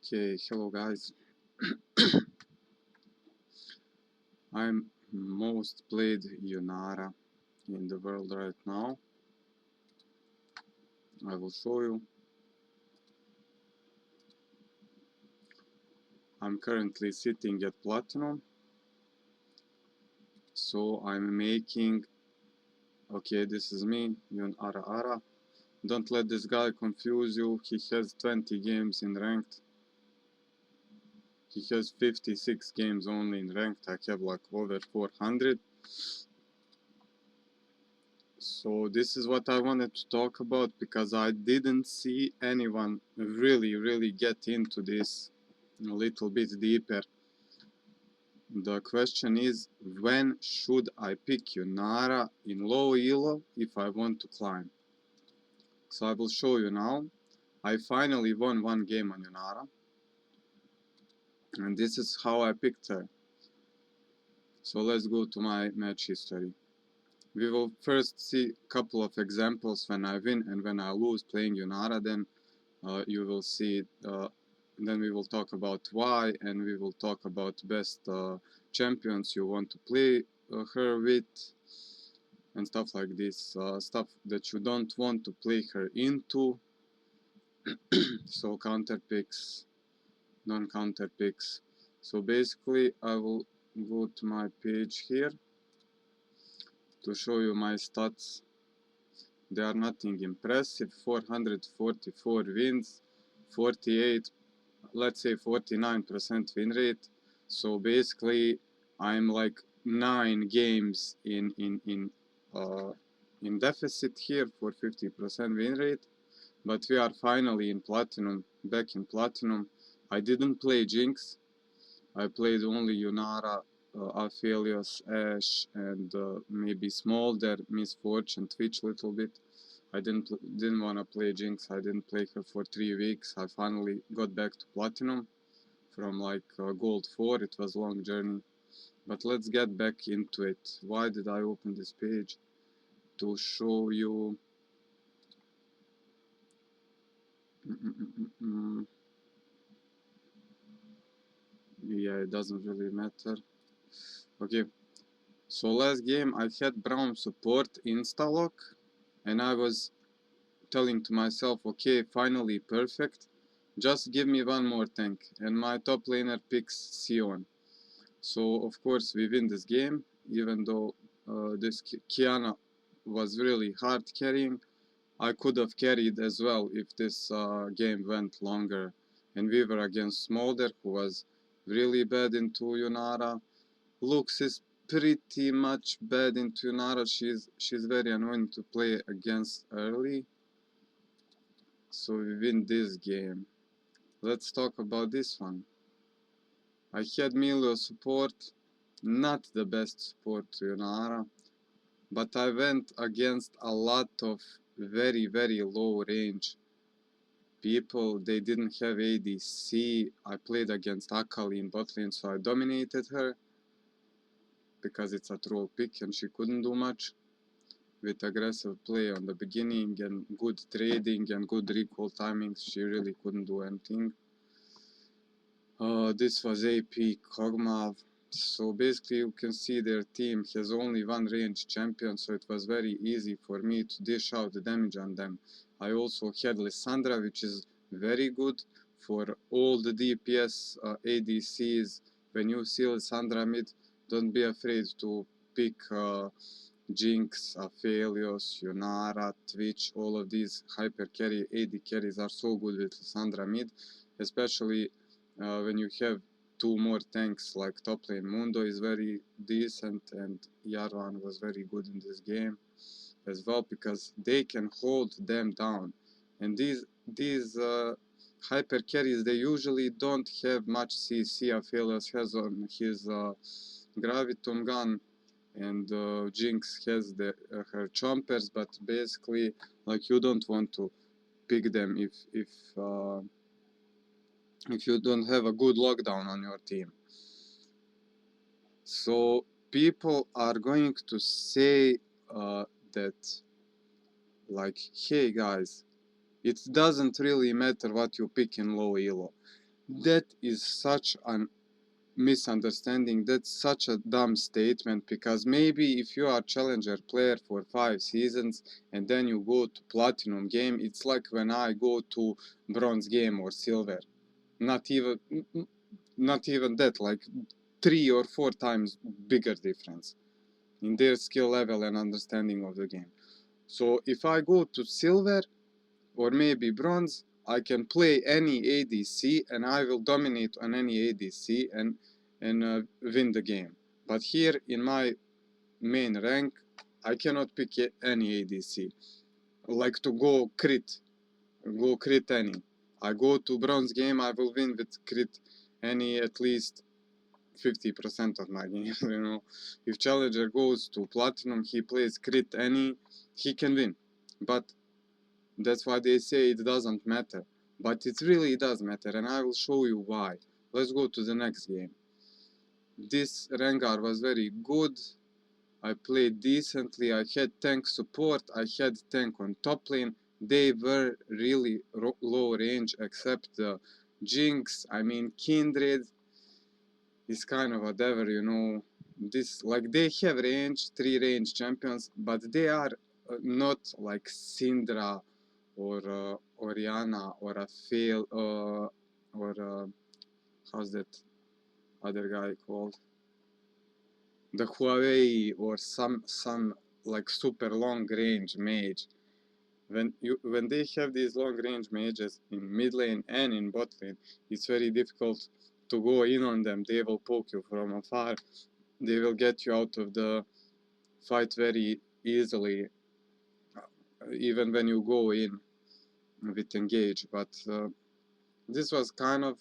Okay, hello guys. I'm most played Yunara in the world right now. I will show you. I'm currently sitting at Platinum. So I'm making... Okay, this is me, Yunara. Don't let this guy confuse you. He has 20 games in ranked. He has 56 games only in ranked. I have like over 400. So this is what I wanted to talk about because I didn't see anyone really get into this a little bit deeper. The question is, when should I pick Yunara in low elo if I want to climb? So I will show you now. I finally won one game on Yunara, and this is how I picked her. So let's go to my match history. We will first see a couple of examples when I win and when I lose playing Yunara, then you will see then we will talk about why, and we will talk about best champions you want to play her with and stuff like this, stuff that you don't want to play her into. So counter picks, non-counter picks. So basically I will go to my page here to show you my stats. They are nothing impressive. 444 wins, 48, let's say 49% win rate. So basically I'm like 9 games in deficit here for 50% win rate. But we are finally in platinum, back in platinum. I didn't play Jinx. I played only Yunara, Aphelios, Ashe, and maybe Smolder, Miss Fortune, Twitch a little bit. I didn't want to play Jinx. I didn't play her for 3 weeks. I finally got back to platinum from like gold 4. It was a long journey. But let's get back into it. Why did I open this page? To show you... Yeah, it doesn't really matter. Okay, so last game I had Brown support insta-lock, and I was telling to myself, okay, finally perfect, just give me one more tank, and my top laner picks Sion. So of course we win this game, even though this Kiana was really hard carrying. I could have carried as well if this game went longer, and we were against Smolder, who was really bad into Yunara. Lux is pretty much bad into Yunara. She's very annoying to play against early. So we win this game. Let's talk about this one. I had Milio support, not the best support to Yunara, but I went against a lot of very low range people. They didn't have ADC. I played against Akali in bot lane, so I dominated her because it's a troll pick and she couldn't do much. With aggressive play on the beginning and good trading and good recall timings, she really couldn't do anything. This was AP Kog'Maw. So basically you can see their team has only one range champion, so it was very easy for me to dish out the damage on them. I also had Lissandra, which is very good for all the DPS ADCs. When you see Lissandra mid, don't be afraid to pick Jinx, Aphelios, Yunara, Twitch. All of these hyper carry AD carries are so good with Lissandra mid, especially when you have 2 more tanks. Like top lane Mundo is very decent, and Yarvan was very good in this game as well, because they can hold them down. And these hyper carries, they usually don't have much CC. Aphelios has on his Graviton gun, and Jinx has her chompers, but basically like you don't want to pick them if you don't have a good lockdown on your team. So people are going to say that, like, hey guys, it doesn't really matter what you pick in low elo. That is such an misunderstanding. That's such a dumb statement, because maybe if you are challenger player for 5 seasons and then you go to platinum game, it's like when I go to bronze game or silver. Not even not even that, like 3 or 4 times bigger difference in their skill level and understanding of the game. So if I go to silver or maybe bronze, I can play any ADC and I will dominate on any ADC and win the game. But here in my main rank, I cannot pick any ADC. Like to go crit any. I go to bronze game, I will win with crit any at least 50% of my game. You know, if challenger goes to platinum, he plays crit any, he can win. But that's why they say it doesn't matter. But it really does matter, and I will show you why. Let's go to the next game. This Rengar was very good. I played decently. I had tank support. I had tank on top lane. They were really low range, except the Jinx. I mean, Kindred is kind of whatever, you know. This, like, they have range, 3 range champions, but they are not like Syndra or Oriana or a fail or how's that other guy called, the Huawei, or some like super long range mage. When they have these long range mages in mid lane and in bot lane, it's very difficult to go in on them. They will poke you from afar. They will get you out of the fight very easily, even when you go in with engage. But this was kind of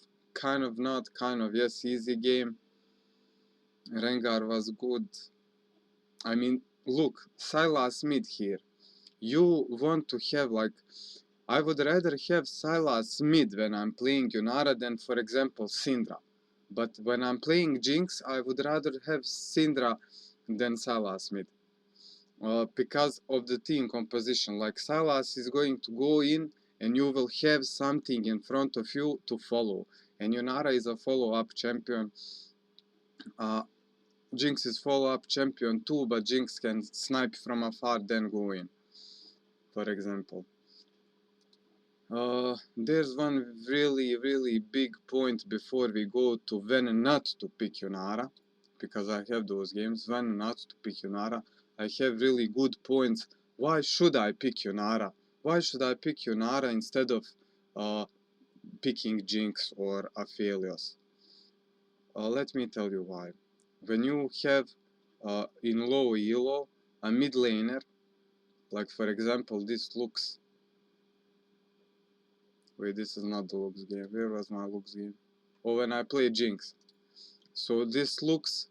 not kind of, yes, easy game. Rengar was good. I mean, look, Sylas mid here. You want to have, like, I would rather have Sylas mid when I'm playing Yunara than, for example, Syndra. But when I'm playing Jinx, I would rather have Syndra than Sylas mid. Because of the team composition. Like, Sylas is going to go in and you will have something in front of you to follow. And Yunara is a follow-up champion. Jinx is follow-up champion too, but Jinx can snipe from afar then go in, for example. There's one really big point before we go to when not to pick Yunara, because I have those games. When not to pick Yunara, I have really good points. Why should I pick Yunara? Why should I pick Yunara instead of picking Jinx or Aphelios? Let me tell you why. When you have in low elo a mid laner, like for example this looks, wait, this is not the looks game, where was my looks game? Oh, when I play Jinx. So this looks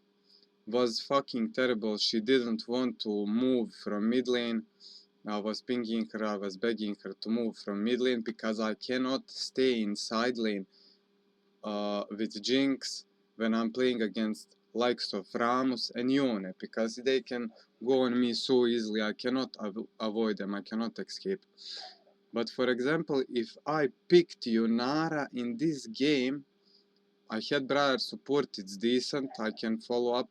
was fucking terrible. She didn't want to move from mid lane. I was pinging her, I was begging her to move from mid lane because I cannot stay in side lane with Jinx when I'm playing against likes of Ramos and Yone, because they can go on me so easily. I cannot avoid them, I cannot escape. But for example, if I picked Yunara in this game, I had Briar support, it's decent, I can follow up.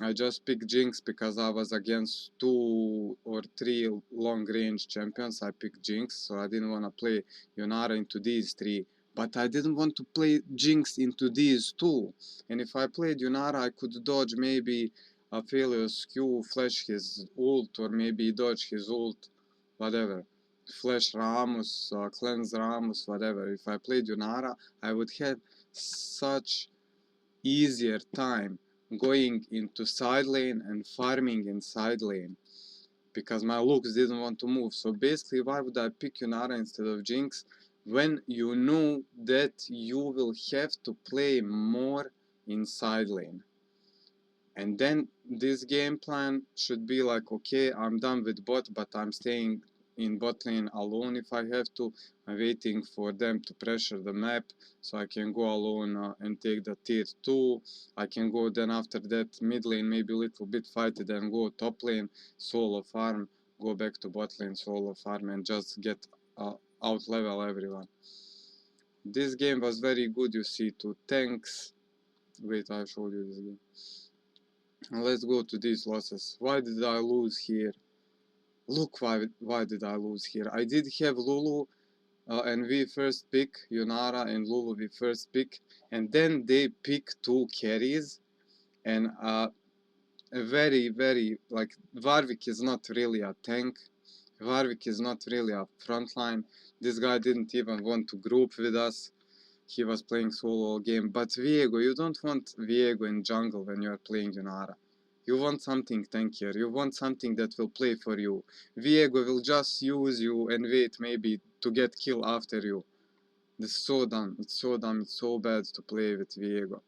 I just picked Jinx because I was against 2 or 3 long range champions. I picked Jinx, so I didn't want to play Yunara into these 3. But I didn't want to play Jinx into these 2. And if I played Yunara, I could dodge maybe Aphelios Q, flash his ult, or maybe dodge his ult, whatever. Flash Ramos, cleanse Ramos, whatever. If I played Yunara, I would have such easier time going into side lane and farming in side lane, because my looks didn't want to move. So basically, why would I pick Yunara instead of Jinx when you know that you will have to play more in side lane? And then this game plan should be like, okay, I'm done with bot, but I'm staying in bot lane alone if I have to. I'm waiting for them to pressure the map so I can go alone and take the tier 2. I can go then after that mid lane, maybe a little bit fight it, then go top lane, solo farm, go back to bot lane, solo farm, and just get out level everyone. This game was very good, you see, two tanks. Wait, I showed you this game. Let's go to these losses. Why did I lose here? Look, why did I lose here? I did have Lulu and we first pick, Yunara and Lulu we first pick, and then they pick two carries, and a very, like, Warwick is not really a tank. Warwick is not really a frontline. This guy didn't even want to group with us. He was playing solo all game. But Viego, you don't want Viego in jungle when you are playing Yunara. You want something tankier. You want something that will play for you. Viego will just use you and wait maybe to get kill after you. This is so dumb. It's so dumb. It's so bad to play with Viego.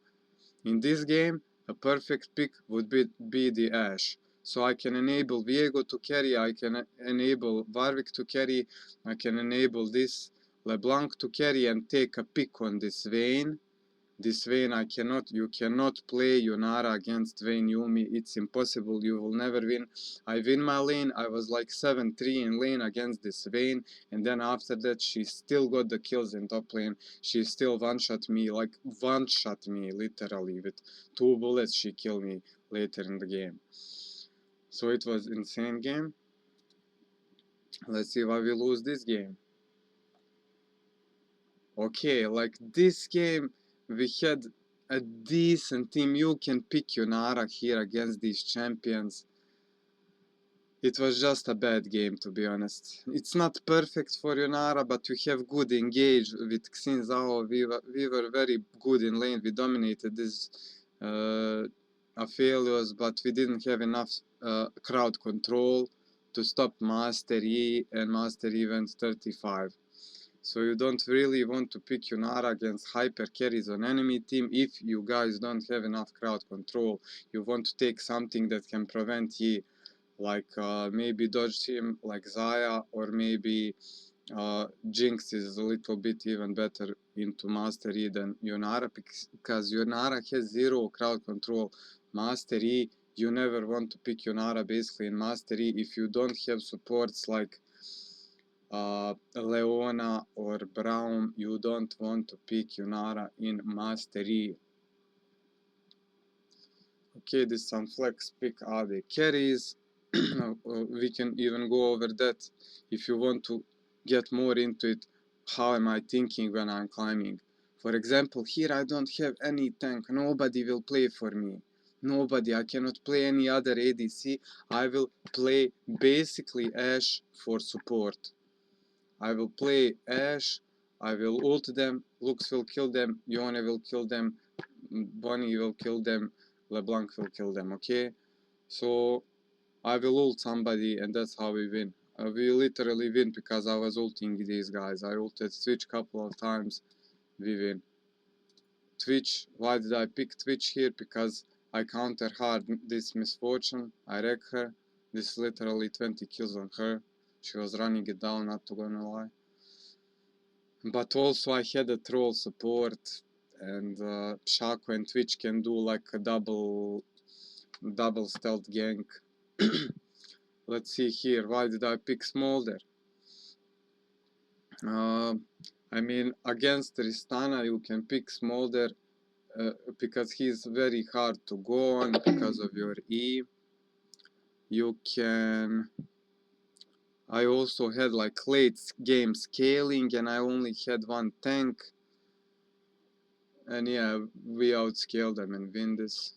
In this game, a perfect pick would be the Ashe. So I can enable Viego to carry, I can enable Warwick to carry, I can enable this LeBlanc to carry and take a pick on this Vayne. This Vayne you cannot play Yunara against Vayne Yumi, it's impossible, you will never win. I win my lane, I was like 7-3 in lane against this Vayne, and then after that she still got the kills in top lane. She still one-shot me, like one-shot me, literally, with 2 bullets she killed me later in the game. So it was insane game. Let's see why we lose this game. Okay, like this game, we had a decent team. You can pick Yunara here against these champions. It was just a bad game, to be honest. It's not perfect for Yunara, but we have good engage with Xin Zhao. We were very good in lane. We dominated these Aphelios, but we didn't have enough crowd control to stop Master E, and Master E went 35. So you don't really want to pick Yunara against hyper carries on enemy team if you guys don't have enough crowd control. You want to take something that can prevent Yi, like maybe dodge team like Zaya, or maybe Jinx is a little bit even better into Master E than Yunara, because Yunara has 0 crowd control. Master E, you never want to pick Yunara basically in Master E if you don't have supports like Leona or Braum. You don't want to pick Yunara in Master E. Okay, this some flex pick AD carries. We can even go over that if you want to get more into it. How am I thinking when I'm climbing? For example, here I don't have any tank. Nobody will play for me. Nobody. I cannot play any other ADC. I will play basically Ashe for support. I will play Ashe. I will ult them. Lux will kill them. Yone will kill them. Bonnie will kill them. LeBlanc will kill them. Okay? So I will ult somebody, and that's how we win. We literally win because I was ulting these guys. I ulted Twitch couple of times. We win. Twitch. Why did I pick Twitch here? Because I counter hard this misfortune. I wreck her. This is literally 20 kills on her. She was running it down, not to gonna lie. But also I had a troll support, and Shaco and Twitch can do like a double stealth gank. Let's see here, why did I pick Smolder? I mean, against Tristana you can pick Smolder because he's very hard to go on because of your E. You can... I also had like late game scaling, and I only had 1 tank. And yeah, we outscaled them and win this.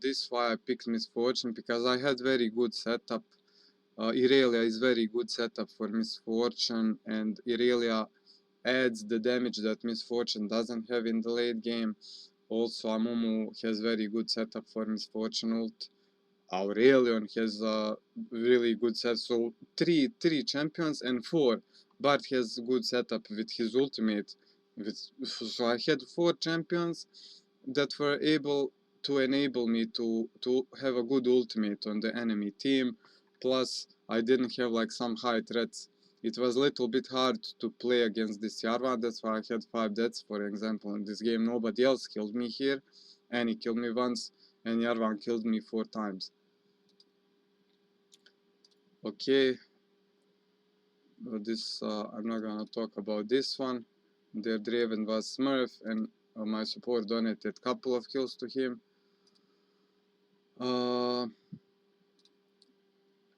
This why I picked Misfortune, because I had very good setup. Irelia is very good setup for Misfortune, and Irelia adds the damage that Misfortune doesn't have in the late game. Also, Amumu has very good setup for Misfortune ult. Aurelion has a really good set. So three champions and 4. Bart has good setup with his ultimate. So I had 4 champions that were able to enable me to have a good ultimate on the enemy team. Plus, I didn't have like some high threats. It was a little bit hard to play against this Yarvan. That's why I had 5 deaths, for example. In this game, nobody else killed me here. And he killed me once, and Yarvan killed me 4 times. Okay, This I'm not gonna talk about this one. Their Draven was Smurf, and my support donated couple of kills to him.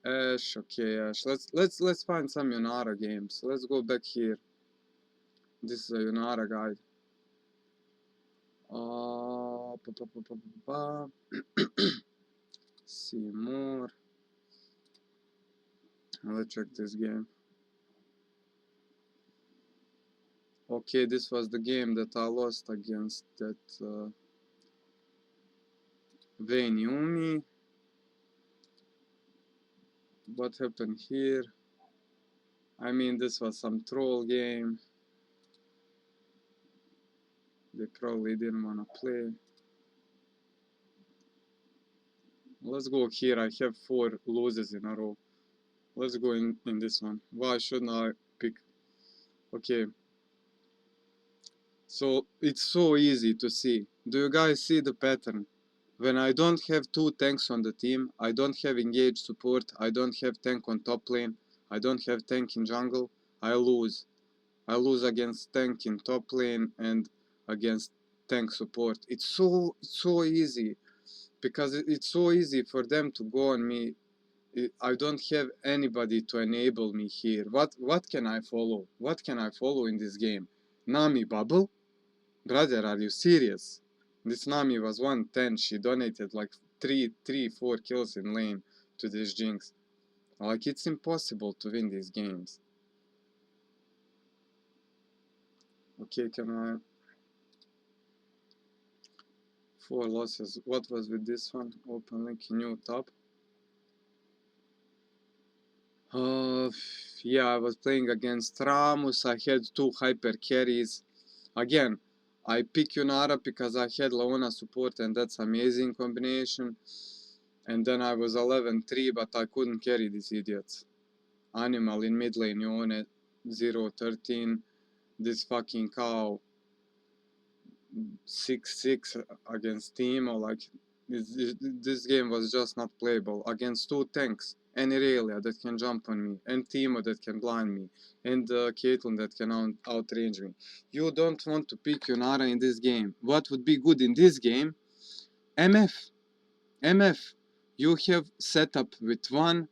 Ash, okay, Ash. Let's find some Yunara games. Let's go back here. This is a Yunara guide. See more. Let's check this game. Okay, this was the game that I lost against that Vayne Yumi. What happened here? I mean, this was some troll game. They probably didn't want to play. Let's go here. I have 4 losses in a row. Let's go in this one. Why shouldn't I pick? Okay. So it's so easy to see. Do you guys see the pattern? When I don't have 2 tanks on the team, I don't have engaged support, I don't have tank on top lane, I don't have tank in jungle, I lose. I lose against tank in top lane and against tank support. It's so easy because it's so easy for them to go on me. I don't have anybody to enable me here. What can I follow? What can I follow in this game? Nami bubble? Brother, are you serious? This Nami was 110. She donated like 4 kills in lane to this Jinx. Like, it's impossible to win these games. Okay, can I... 4 losses. What was with this one? Open link, new tab. Yeah, I was playing against Ramus. I had 2 hyper carries. Again, I pick Yunara because I had Leona support and that's amazing combination. And then I was 11-3, but I couldn't carry these idiots. Animal in mid lane, Yone 0-13. This fucking cow 6-6 against Teemo. Like, this game was just not playable. Against 2 tanks, and Irelia that can jump on me, and Teemo that can blind me, and Caitlyn that can outrange me. You don't want to pick Yunara in this game. What would be good in this game? MF. MF. You have setup with 1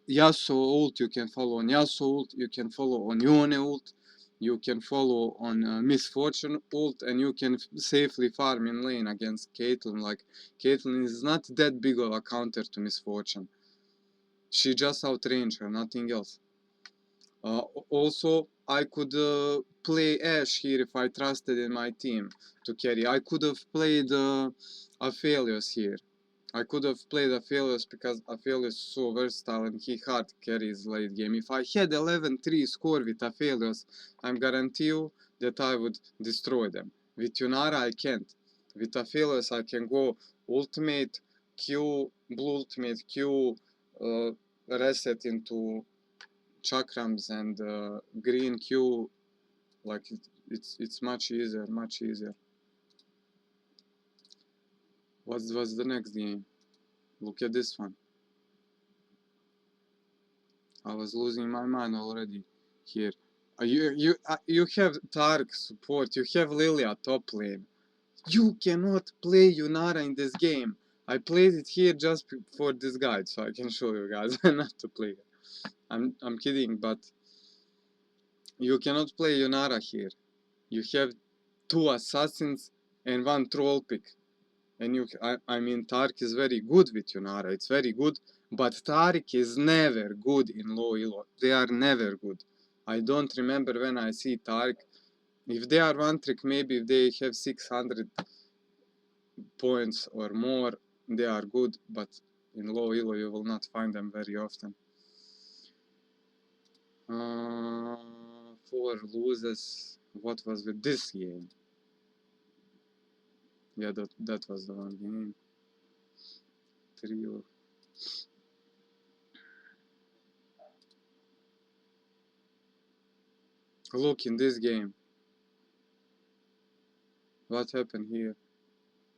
Yasuo ult, you can follow on Yasuo ult, you can follow on Yone ult, you can follow on Misfortune ult, and you can safely farm in lane against Caitlyn. Like, Caitlyn is not that big of a counter to Misfortune. She just outranged her, nothing else. Also, I could play Ashe here if I trusted in my team to carry. I could have played Aphelios here. I could have played Aphelios because Aphelios is so versatile and he hard carries late game. If I had 11-3 score with Aphelios, I'm guarantee you that I would destroy them. With Yunara I can't. With Aphelios I can go ultimate Q, blue ultimate Q, reset into chakrams and green Q. Like, it's much easier, much easier. What's the next game? Look at this one. I was losing my mind already here. You have Tark support. You have Lilia top lane. You cannot play Yunara in this game. I played it here just for this guide, so I can show you guys not to play it. I'm kidding, but you cannot play Yunara here. You have 2 assassins and 1 troll pick. And I mean, Tark is very good with Yunara, it's very good, but Tark is never good in low elo. They are never good. I don't remember when I see Tark. If they are 1 trick, maybe if they have 600 points or more, they are good, but in low elo you will not find them very often. 4 losses. What was with this game? Yeah, that was the one game. 3. Look in this game. What happened here?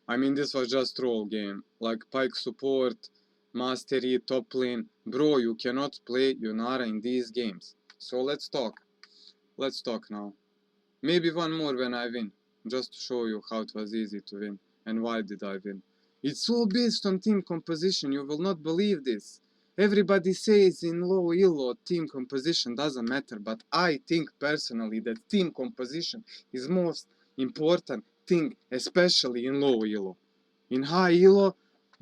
I mean, this was just troll game. Like, Pike support, Mastery, top lane. Bro, you cannot play Yunara in these games. So let's talk. Let's talk now. Maybe one more when I win, just to show you how it was easy to win and why did I win. It's all based on team composition. You will not believe this. Everybody says in low elo team composition doesn't matter, but I think personally that team composition is most important thing, especially in low elo. In high elo,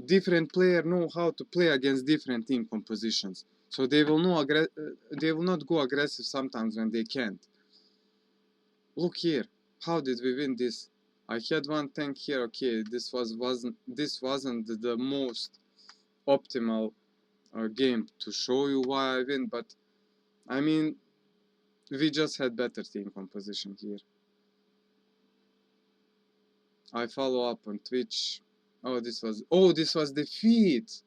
different players know how to play against different team compositions, so they will not go aggressive sometimes when they can't. Look here, how did we win this? I had one tank here. Okay, this wasn't the most optimal game to show you why I win, but I mean we just had better team composition here. I follow up on Twitch. This was defeat.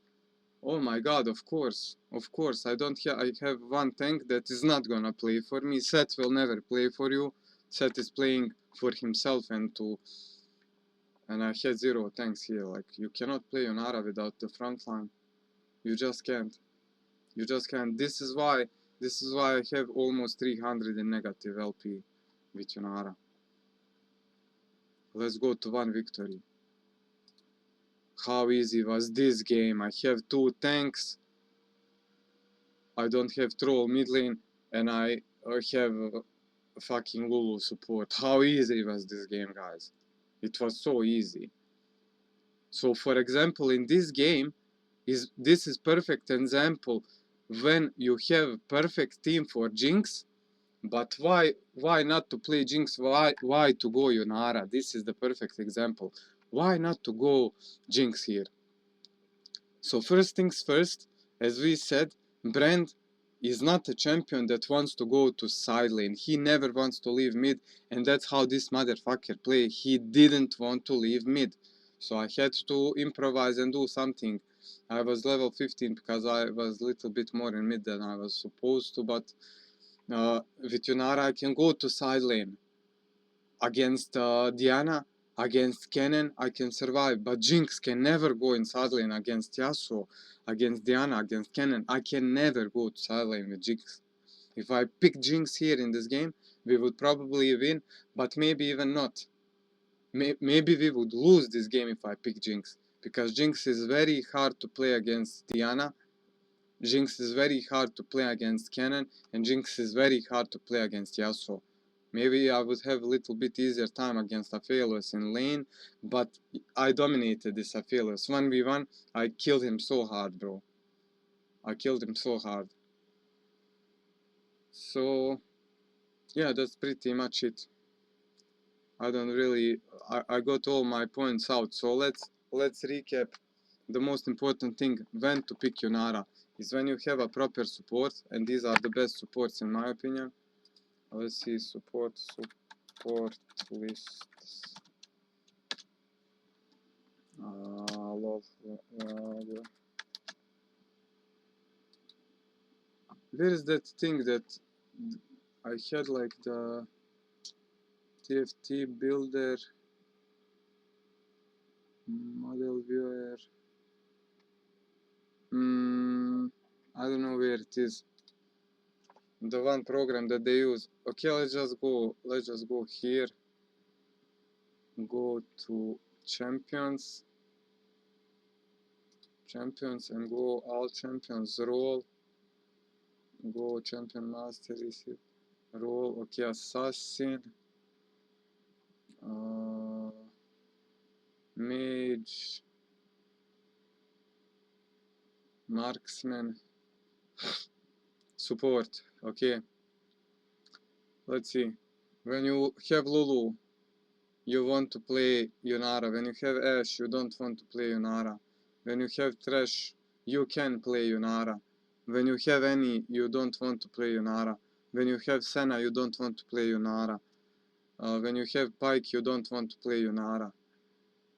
Oh my god, of course. I have one tank that is not gonna play for me. Seth will never play for you. Seth is playing for himself and I had 0 tanks here. Like, you cannot play Yunara without the front line. You just can't. This is why I have almost 300 in negative LP with Yunara. Let's go to one victory. How easy was this game? I have 2 tanks. I don't have troll mid lane, and I have fucking Lulu support. How easy was this game, guys? It was so easy. So for example, in this game, this is perfect example when you have perfect team for Jinx, but why not to play Jinx? Why to go Yunara? This is the perfect example. Why not to go Jinx here? So first things first, as we said, Brand is not a champion that wants to go to side lane. He never wants to leave mid, and that's how this motherfucker play. He didn't want to leave mid. So I had to improvise and do something. I was level 15 because I was a little bit more in mid than I was supposed to, but with Yunara I can go to side lane. Against Diana, against Kennen, I can survive, but Jinx can never go in side lane against Yasuo, against Diana, against Kennen. I can never go to side lane with Jinx. If I pick Jinx here in this game, we would probably win, but maybe even not. Maybe we would lose this game if I pick Jinx, because Jinx is very hard to play against Diana, Jinx is very hard to play against Kennen, and Jinx is very hard to play against Yasuo. Maybe I would have a little bit easier time against Aphelios in lane, but I dominated this Aphelios. 1v1, I killed him so hard, bro. I killed him so hard. So, yeah, that's pretty much it. I don't really... I got all my points out, so let's recap. The most important thing when to pick Yunara is when you have a proper support, and these are the best supports in my opinion. Let's see, support lists. There is that thing that I had, like the TFT builder, model viewer. I don't know where it is. The one program that they use. Okay, let's just go here. Go to champions and go all champions role. Go champion master receive role. Okay, assassin, mage, marksman, support. Okay, let's see. When you have Lulu, you want to play Yunara. When you have Ashe, you don't want to play Yunara. When you have Thresh, you can play Yunara. When you have Annie, you don't want to play Yunara. When you have Senna, you don't want to play Yunara. When you have Pike, you don't want to play Yunara.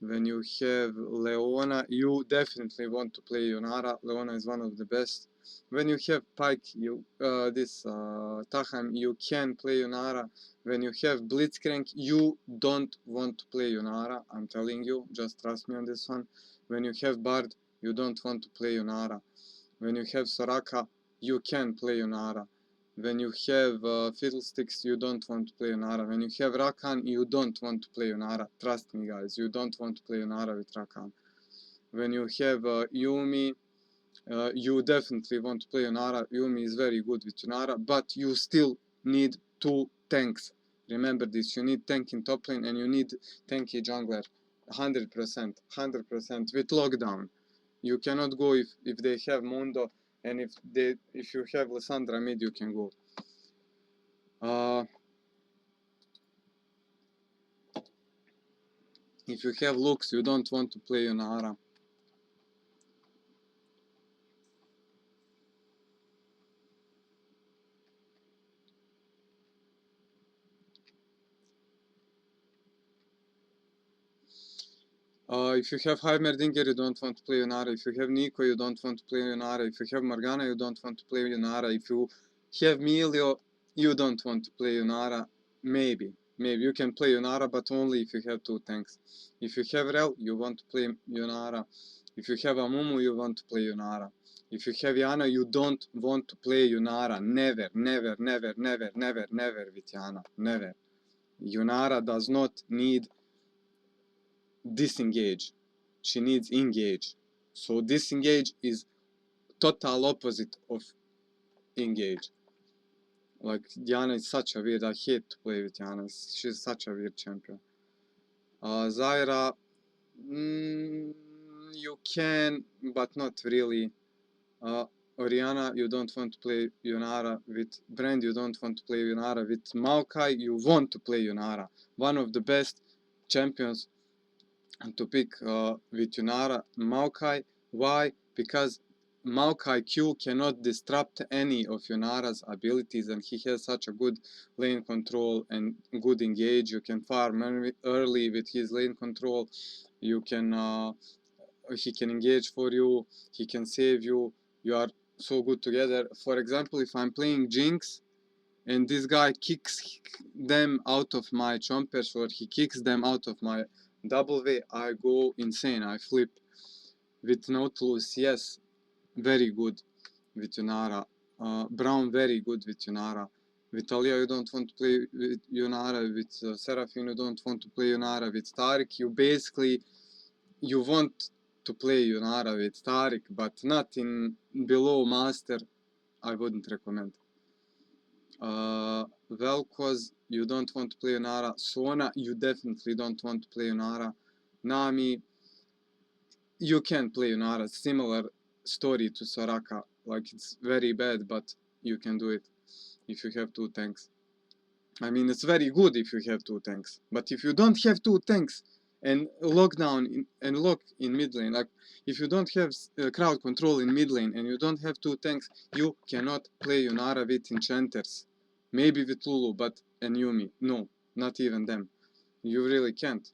When you have Leona, you definitely want to play Yunara. Leona is one of the best. When you have Pike, Taham, you can play Yunara. When you have Blitzcrank, you don't want to play Yunara. I'm telling you, just trust me on this one. When you have Bard, you don't want to play Yunara. When you have Soraka, you can play Yunara. When you have Fiddlesticks, you don't want to play Yunara. When you have Rakan, you don't want to play Yunara. Trust me, guys, you don't want to play Yunara with Rakan. When you have Yumi, you definitely want to play Yunara. Yumi is very good with Yunara, but you still need 2 tanks. Remember this, you need tank in top lane and you need tanky jungler. 100%, 100% with lockdown. You cannot go if they have Mundo, and if you have Lissandra mid, you can go. If you have Lux, you don't want to play Yunara. If you have Heimerdinger, you don't want to play Yunara. If you have Nico, you don't want to play Yunara. If you have Morgana, you don't want to play Yunara. If you have Milio, you don't want to play Yunara. Maybe you can play Yunara, but only if you have 2 tanks. If you have Rel, you want to play Yunara. If you have Amumu, you want to play Yunara. If you have Yana, you don't want to play Yunara. Never, never, never, never, never, never with Yana. Never. Yunara does not need disengage. She needs engage. So disengage is total opposite of engage. Like Diana is such a weird. I hate to play with Diana. She's such a weird champion. Zyra, you can, but not really. Oriana, you don't want to play Yunara. With Brand, you don't want to play Yunara. With Maokai, you want to play Yunara. One of the best champions to pick with Yunara. Maokai. Why? Because Maokai Q cannot disrupt any of Yunara's abilities, and he has such a good lane control and good engage. You can farm early with his lane control. You can he can engage for you. He can save you. You are so good together. For example, if I'm playing Jinx and this guy kicks them out of my chompers, or he kicks them out of my W, I go insane. I flip. With Nautilus, yes, very good with Yunara. Brown, very good with Yunara. With Talia, you don't want to play with Yunara. With Seraphine, you don't want to play Yunara. With Taric, you want to play Yunara with Taric, but not in below Master. I wouldn't recommend. Vel'Koz, you don't want to play Yunara. Sona, you definitely don't want to play Yunara. Nami, you can play Yunara. Similar story to Soraka. Like, it's very bad, but you can do it if you have 2 tanks. I mean, it's very good if you have 2 tanks. But if you don't have 2 tanks and lock in mid lane, like if you don't have crowd control in mid lane and you don't have 2 tanks, you cannot play Yunara with enchanters. Maybe with Lulu, but and Yumi. No, not even them. You really can't.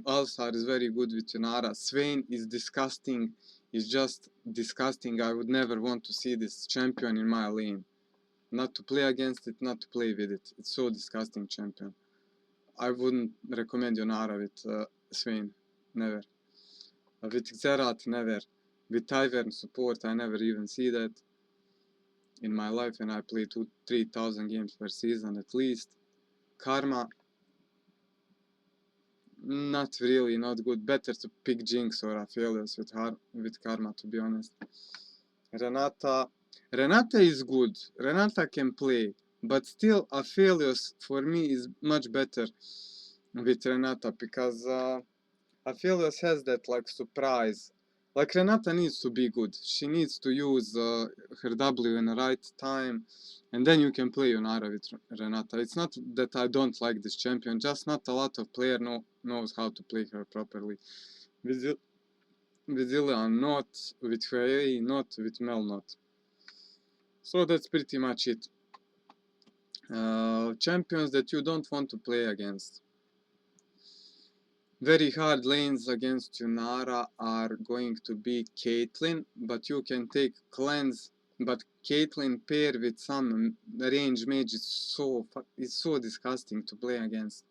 Alsar is very good with Yunara. Swain is disgusting. Is just disgusting. I would never want to see this champion in my lane. Not to play against it, not to play with it. It's so disgusting champion. I wouldn't recommend Yunara with Swain. Never. With Xerath, never. With Tyvern support, I never even see that in my life, and I play 2,000-3,000 games per season at least. Karma, not really, not good. Better to pick Jinx or Aphelios with Karma, to be honest. Renata is good. Renata can play, but still Aphelios for me is much better with Renata, because Aphelios has that like surprise. Like Renata needs to be good. She needs to use her W in the right time, and then you can play Yunara with Renata. It's not that I don't like this champion, just not a lot of player knows how to play her properly. With Zilean not, with Huawei not, with Mel not. So that's pretty much it. Champions that you don't want to play against. Very hard lanes against Yunara are going to be Caitlyn, but you can take Cleanse. But Caitlyn paired with some range mage is so disgusting to play against.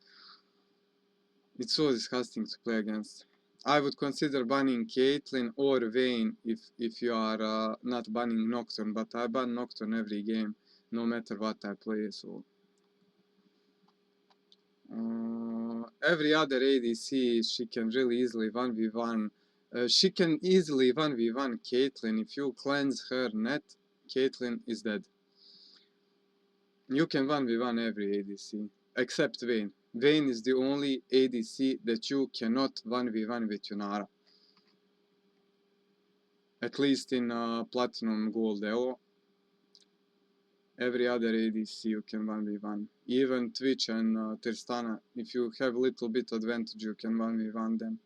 It's so disgusting to play against. I would consider banning Caitlyn or Vayne if you are not banning Nocturne, but I ban Nocturne every game. no matter what I play. So every other ADC, she can really easily 1v1. She can easily 1v1 Caitlyn. If you cleanse her net, Caitlyn is dead. You can 1v1 every ADC, except Vayne. Vayne is the only ADC that you cannot 1v1 with Yunara. At least in Platinum Gold Elo. Every other ADC you can 1v1. Even Twitch and Tristana, if you have little bit advantage, you can 1v1 them.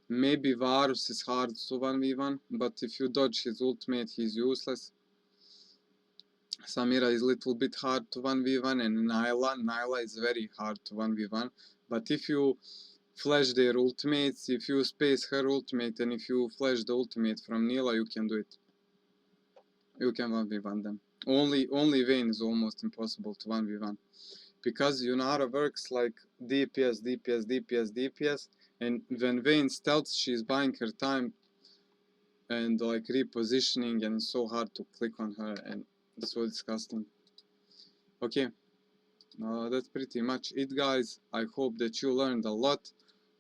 Maybe Varus is hard to 1v1, but if you dodge his ultimate, he's useless. Samira is little bit hard to 1v1, and Nyla is very hard to 1v1. But if you flash their ultimates, if you space her ultimate, and if you flash the ultimate from Nila, you can do it. You can 1v1 them. Only Vayne is almost impossible to 1v1. Because Yunara works like DPS, DPS, DPS, DPS, and when Vayne stealths, she's buying her time and like repositioning, and it's so hard to click on her, and it's so disgusting. Okay, that's pretty much it, guys. I hope that you learned a lot.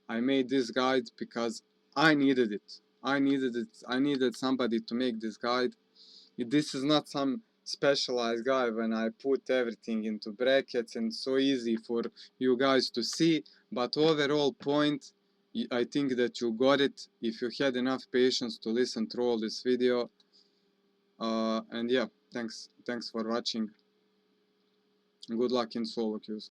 I made this guide because I needed it. I needed somebody to make this guide. This is not some specialized guide when I put everything into brackets and so easy for you guys to see, but overall point, I think that you got it if you had enough patience to listen through all this video. And yeah, thanks for watching. Good luck in solo queues.